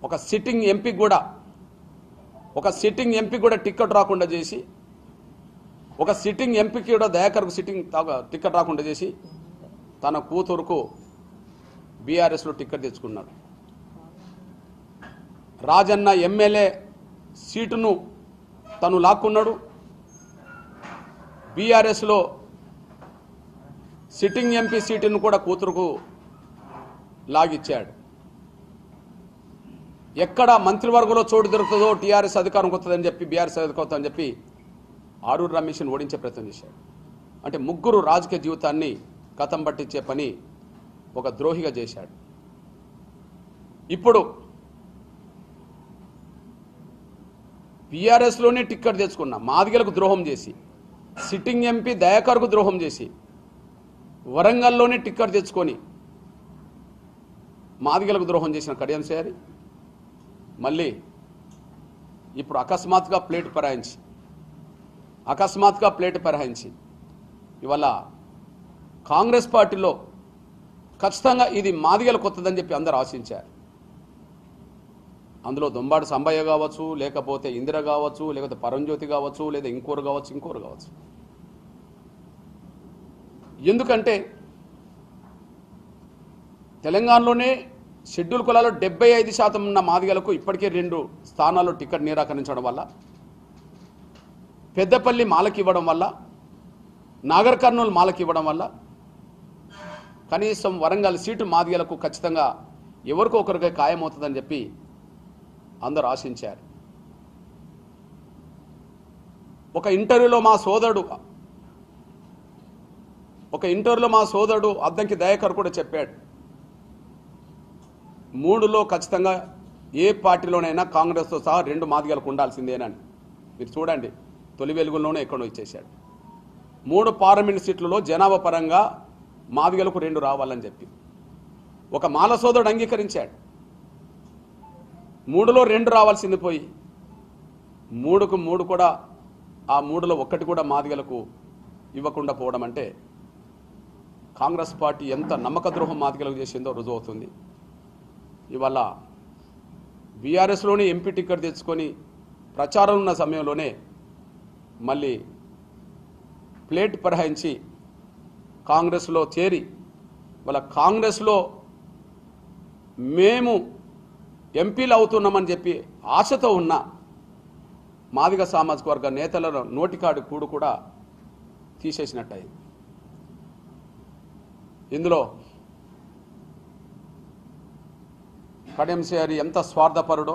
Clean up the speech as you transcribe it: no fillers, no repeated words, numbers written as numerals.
ఒక sitting MP కూడా ticket రాకుండా చేసి, ఒక సిట్టింగ్ ఎంపీకి కూడా దయాకర్కు టికెట్ రాకుండా చేసి తన కూతురుకు బీఆర్ఎస్లో టికెట్ తెచ్చుకున్నాడు. రాజన్న ఎమ్మెల్యే సీటును తను లాక్కున్నాడు. బీఆర్ఎస్లో సిట్టింగ్ ఎంపీ సీటును కూడా కూతురుకు లాగిచ్చాడు. ఎక్కడ మంత్రివర్గంలో చోటు దొరుకుతుందో టీఆర్ఎస్ అధికారం వస్తుందని చెప్పి, బీఆర్ఎస్ అధికారం వస్తుందని చెప్పి ఆరూరు రమేష్ని ఓడించే ప్రయత్నం చేశాడు. అంటే ముగ్గురు రాజకీయ జీవితాన్ని కథం పట్టించే పని ఒక ద్రోహిగా చేశాడు. ఇప్పుడు బీఆర్ఎస్లోనే టిక్కెట్ తెచ్చుకున్న మాదిగలకు ద్రోహం చేసి, సిట్టింగ్ ఎంపీ దయాకర్కు ద్రోహం చేసి, వరంగల్లోనే టిక్కెట్ తెచ్చుకొని మాదిగలకు ద్రోహం చేసిన కడియం శ్రీహరి మళ్ళీ ఇప్పుడు అకస్మాత్తుగా ప్లేట్ పరాయించి ఇవాళ కాంగ్రెస్ పార్టీలో ఖచ్చితంగా ఇది మాదిగల కొత్తదని చెప్పి అందరూ ఆశించారు. అందులో దొంబాడు సంబయ్య కావచ్చు, లేకపోతే ఇందిర కావచ్చు, లేకపోతే పరంజ్యోతి కావచ్చు, లేదా ఇంకోరు కావచ్చు. ఎందుకంటే తెలంగాణలోనే షెడ్యూల్ కులాల్లో 75% ఉన్న మాదిగలకు ఇప్పటికే 2 స్థానాల్లో టికెట్ నిరాకరించడం వల్ల, పెద్దపల్లి మాలకి ఇవ్వడం వల్ల, నాగర్ కర్నూలు మాలకి ఇవ్వడం వల్ల కనీసం వరంగల్ సీటు మాదిగలకు ఖచ్చితంగా ఎవరికో ఒకరికే ఖాయమవుతుందని చెప్పి అందరూ ఆశించారు. ఒక ఇంటర్వ్యూలో మా సోదరుడు అద్దంకి దయాకర్ కూడా చెప్పాడు, 3లో ఖచ్చితంగా ఏ పార్టీలోనైనా కాంగ్రెస్తో సహా 2 మాదిగలకు ఉండాల్సిందేనని. మీరు చూడండి, తొలి వెలుగుల్లోనే ఎక్కడో ఇచ్చేశాడు. 3 పార్లమెంట్ సీట్లలో జనాభా పరంగా మాదిగలకు 2 రావాలని చెప్పి ఒక మాల సోదరుడు అంగీకరించాడు. 3లో 2 రావాల్సింది పోయి 3కు 3 కూడా, ఆ 3లో 1 కూడా మాదిగలకు ఇవ్వకుండా పోవడం అంటే కాంగ్రెస్ పార్టీ ఎంత నమ్మక ద్రోహం మాదిగలకు చేసిందో రుజువు అవుతుంది. ఇవాళ బీఆర్ఎస్లోనే ఎంపీ టికెట్ తెచ్చుకొని ప్రచారం ఉన్న సమయంలోనే మళ్ళీ ప్లేట్ పరాయించి కాంగ్రెస్లో చేరి, వాళ్ళ కాంగ్రెస్లో మేము ఎంపీలు అవుతున్నామని చెప్పి ఆశతో ఉన్న మాదిగ సామాజిక వర్గ నేతల నోటికాడు కూడు కూడా తీసేసినట్టయింది. ఇందులో కడియం శ్రీహరి ఎంత స్వార్థపరుడో,